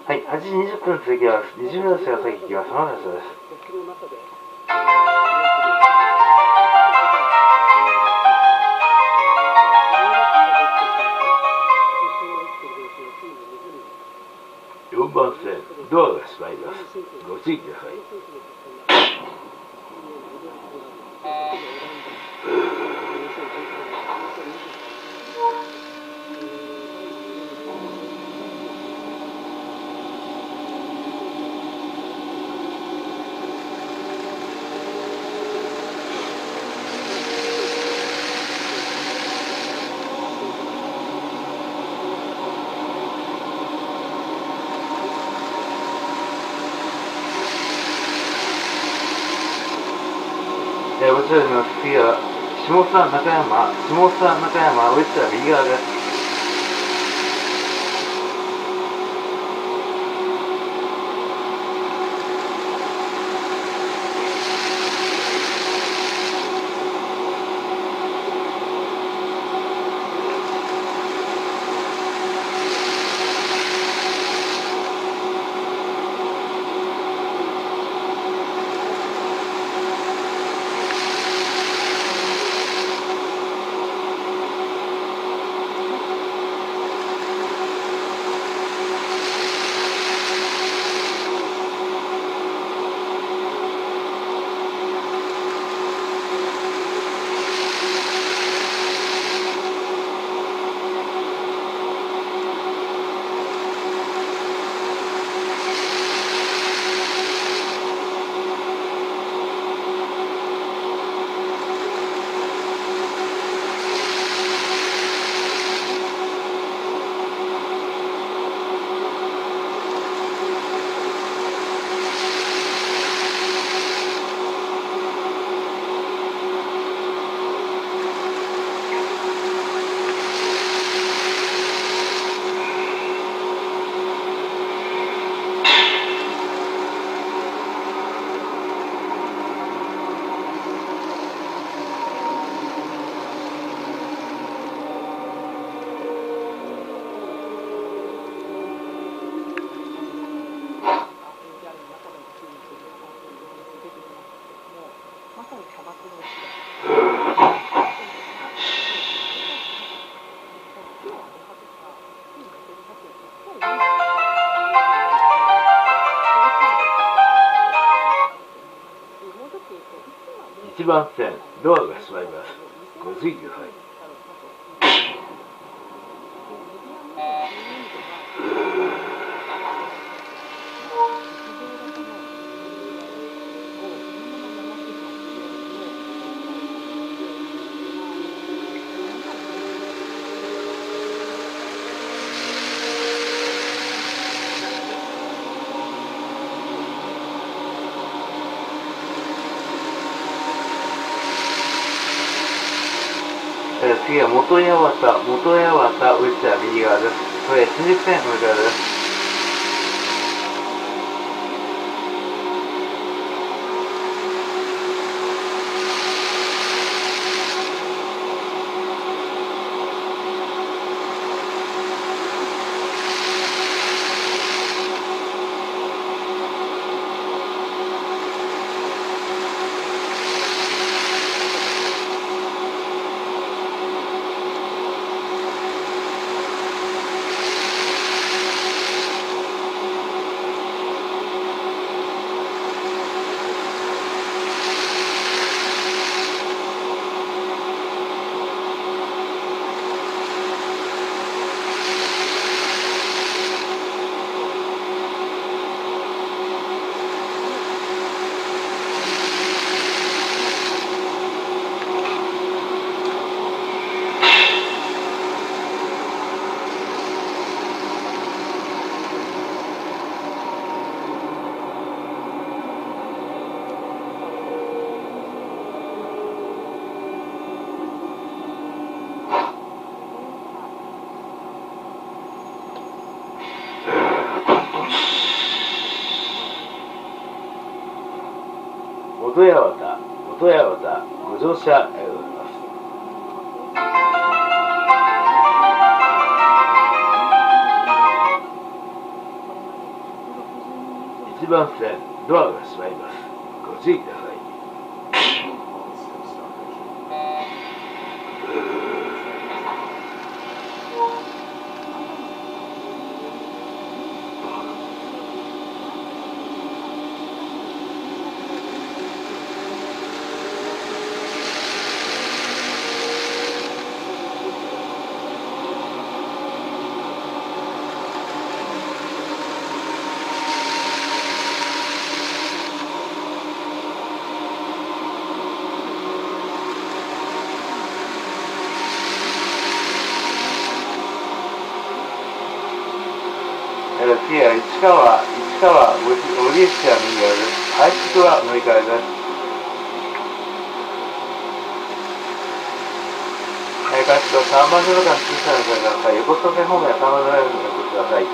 はい、8時20分続きます。20分ですが先行きます。浜田です。4番線、ドアが閉まります。ご注意ください。こちらにます。次は下総中山、ウエストは右側です。1番線、ドアが閉まります。ご注意ください。次は元八幡、ウエストは右側です。これ新宿線向かいです。元八幡、ご乗車ありがとうございます。1番線ドアが閉まります。ご注意ください。次は市川森内は右側です。愛知は乗り換えです。開始と3番線の間小さな乗り換えください。横須賀線方面は3番線の乗り換えください。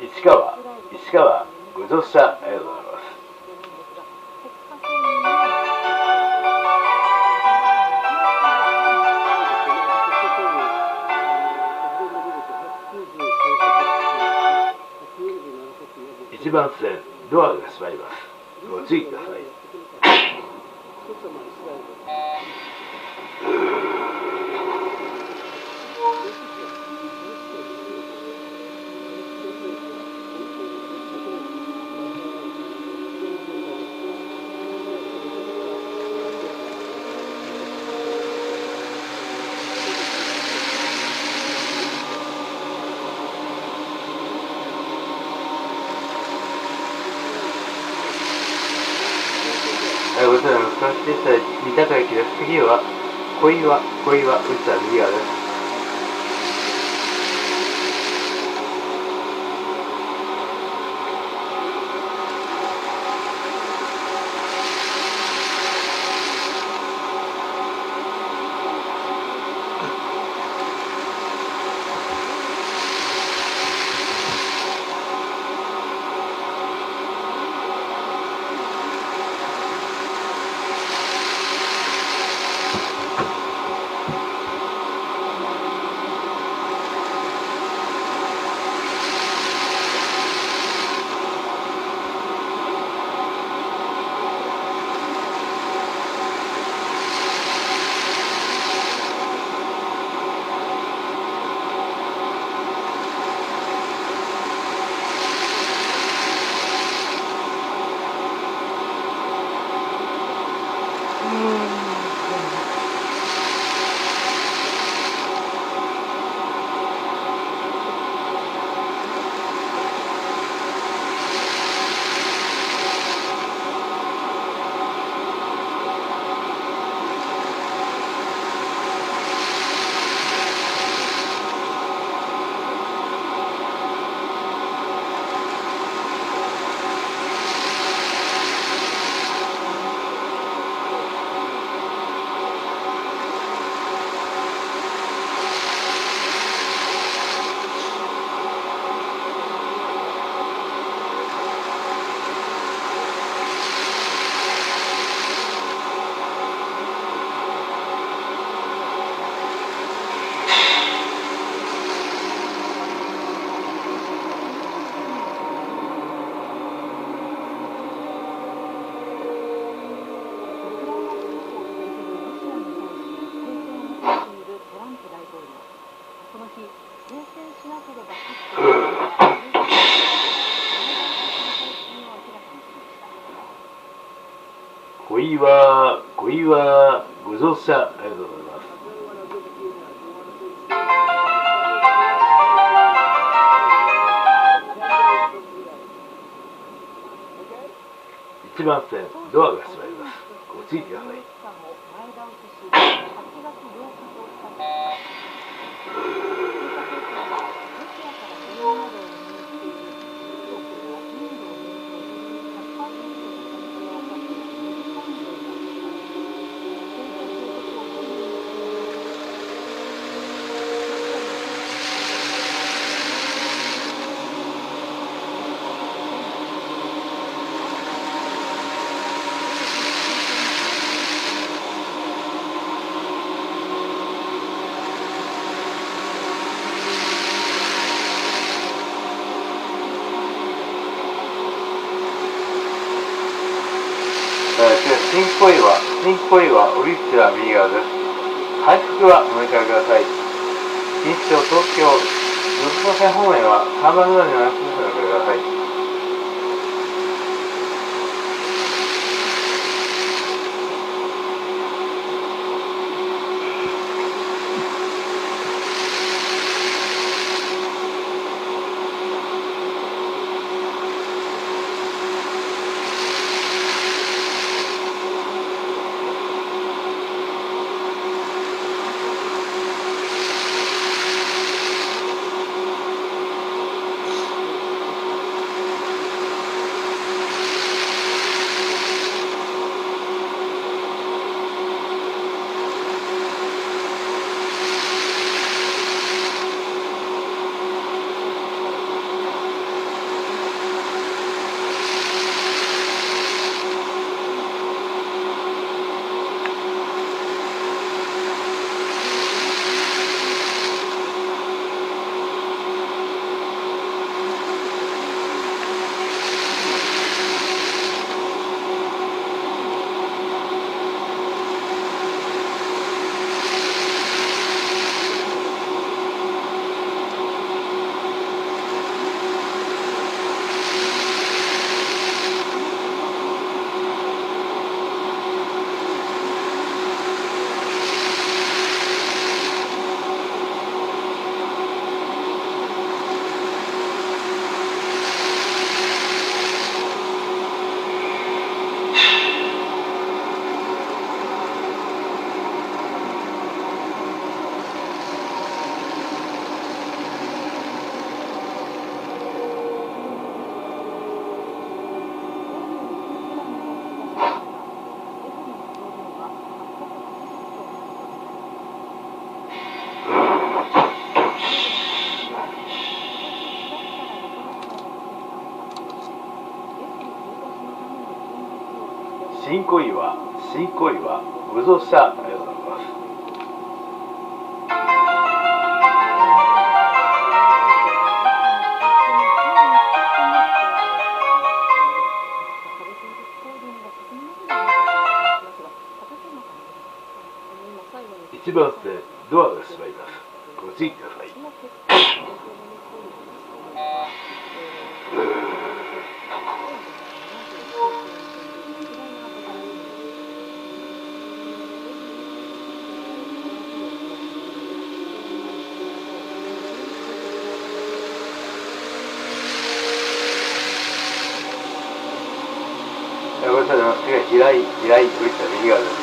石川、ご乗車ありがとうございます。1番線、ドアが閉まります。ご注意ください。ご乗車の関係者三鷹駅です。次は小岩、内田右側です。ご乗車ありがとうございます。1番線ドアが閉まります。ご注意ください。新小岩オリッチは右側です。快速はお乗り換えください。錦糸町東京横須賀線方面は3番乗りになりますのでお乗り換えください。新小岩ご乗車ありがとうございます。1番線ドアが閉まります。ご注意ください。ごめんなさい、平井ブリッジは右側です。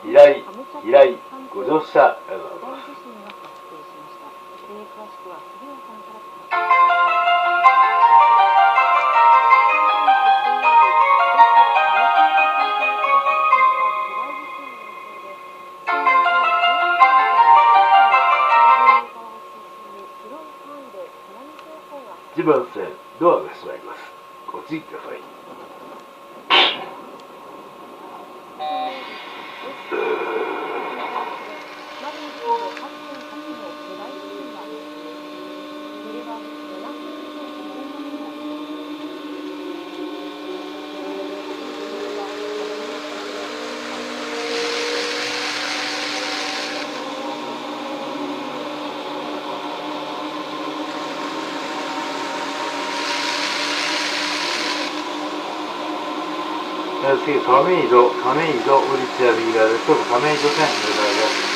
依頼、ご乗車ありがとうございます。1番線、ドアが閉まります。ご注意ください。次、亀戸、降り口は右側です。亀戸線、左側です。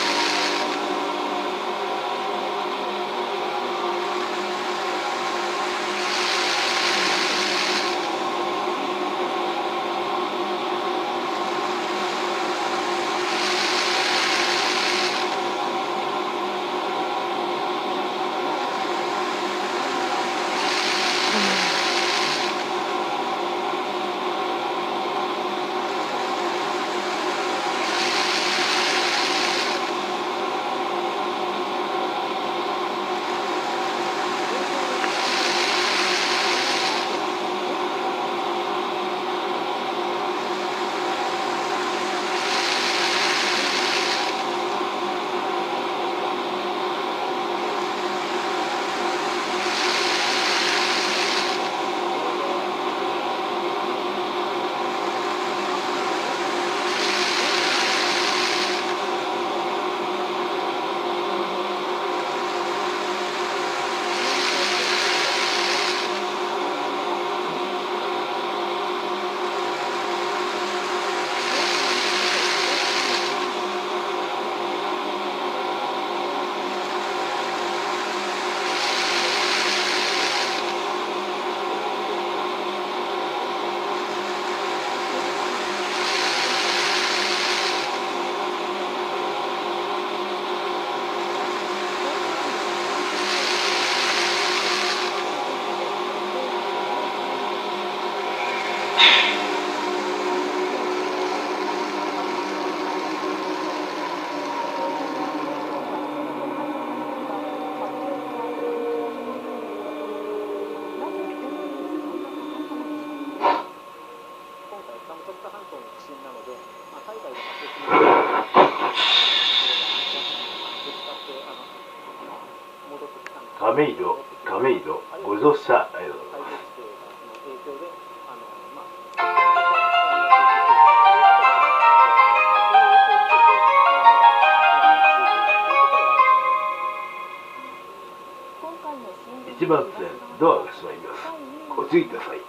亀戸、ご乗車ありがとうございます。1番線、ドアが閉まります。ご注意ください。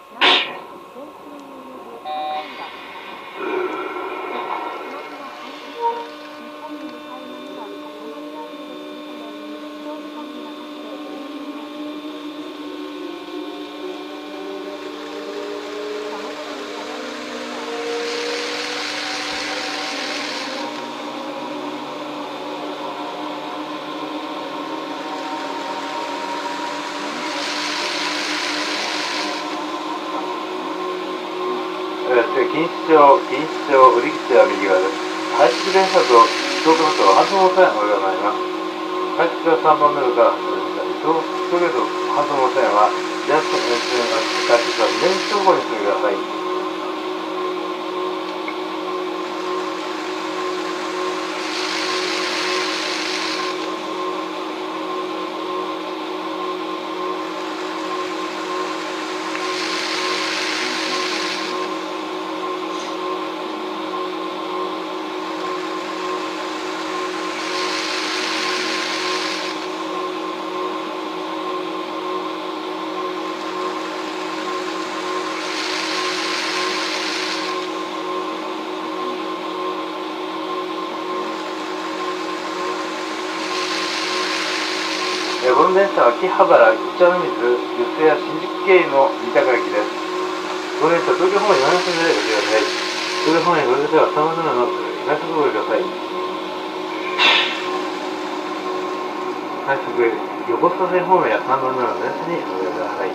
錦糸町、売り口は右側です。快速電車と東京都半島線お願いします。快速は3番目のから発車です。東京都半島線は快速は南東方に進んでください。この電車は秋葉原、御茶ノ水、四谷、新宿経由の三鷹駅です。この電車は東京方面400分でご利用ください。それ方面ご利用では3番乗りの快速ご利用ください。快速、横須賀線方面や3番乗りの電車にご利用ください。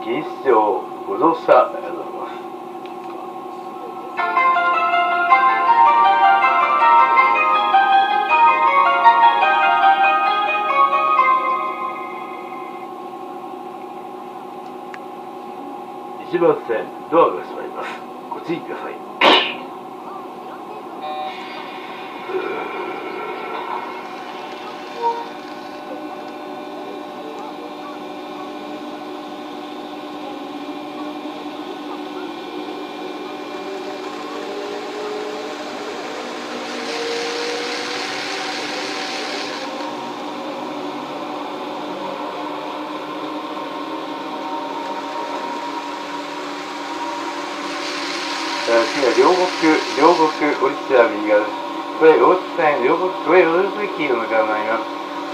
技術長、ご乗車ありがとうございます。1番線、ドアが閉まります。ご注意ください。次は両国降りては右側です。これ、大津線、両国駅の向かいになります。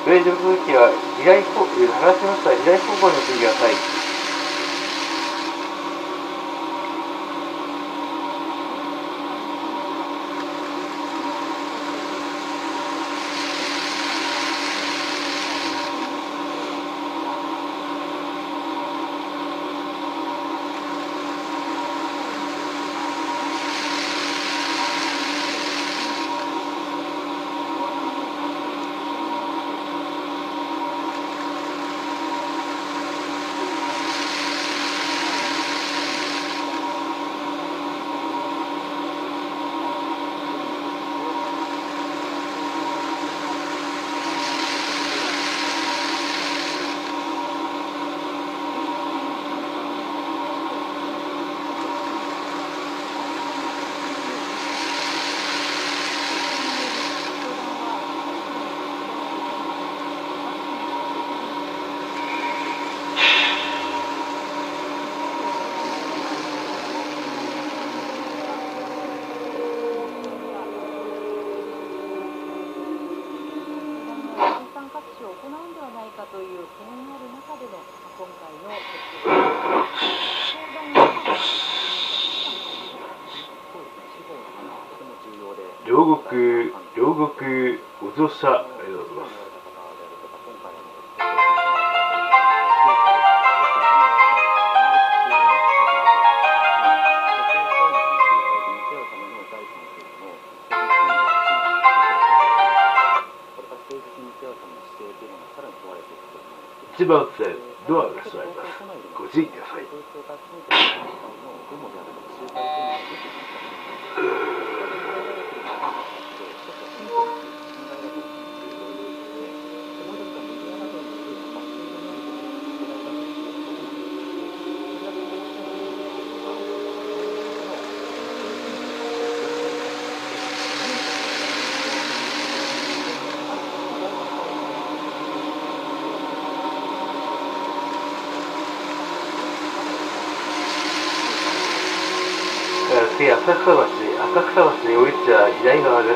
これ、両国駅は左方向、話しましたら左方向にお進みください。両国ご乗車ありがとうございます。1番線、ドアが閉まります。ご注意ください。次、浅草橋に降りては左側です。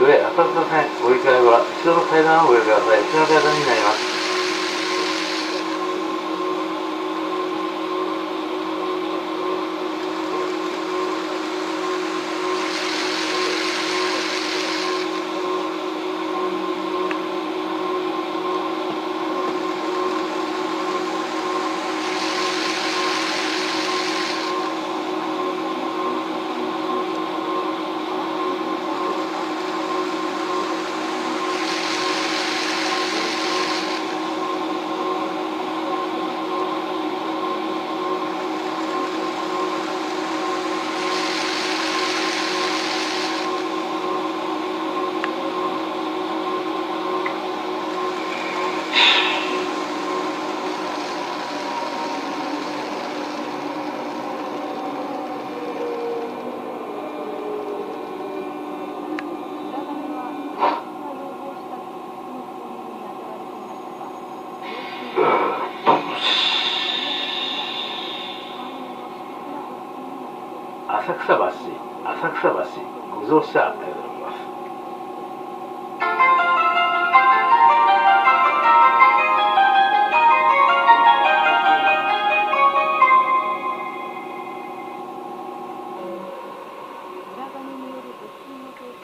上、浅草線、折り返しは後ろの階段をご利用ください。後ろの階段になります。草橋、ご乗車ありがとうございます。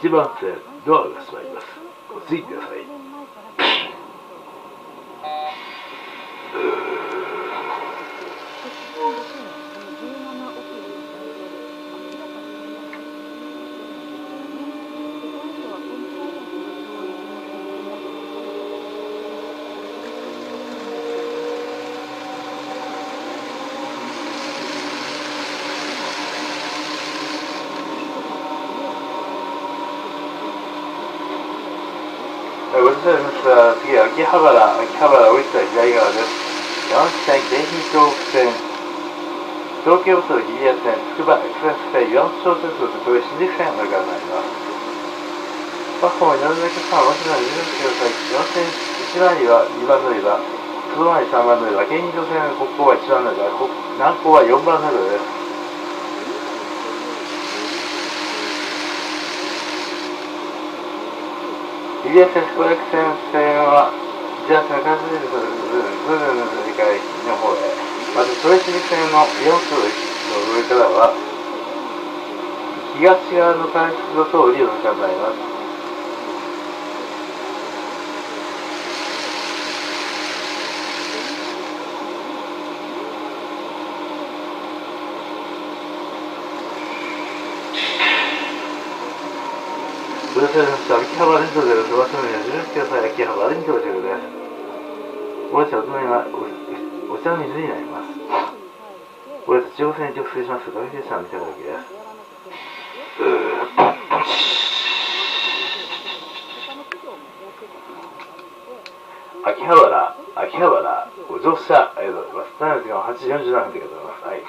1番線ドアが閉まります。ご注意ください。ご乗車ありました。次は秋葉原降りた左側です。山手線、京浜東北線、東京バス日比谷線、つくばエクスプレス線、岩本小鉄道とこれ新宿線お乗り換えになります。バスも乗るだけさん、忘れないでください。山手線1番乗りは2番乗り場、外回り3番乗り場、京浜東線の国交は1番乗り場、南港は4番乗り場です。日比谷線、宿泊線は、日比谷線の関西電車の乗り換えの方へ、まず都営新宿線の岩本駅の上からは、東側の関越道通りを乗り換えになります。ご乗車ありました。秋葉原に到着です。お忘れになりください。秋葉原に到着です。お列車お隣はお茶の水になります。お列車中央線に直通します。ご乗車は見ていただきです。秋葉原、ご乗車ありがとうございます。ただいま時間は8時47分でございます。はい。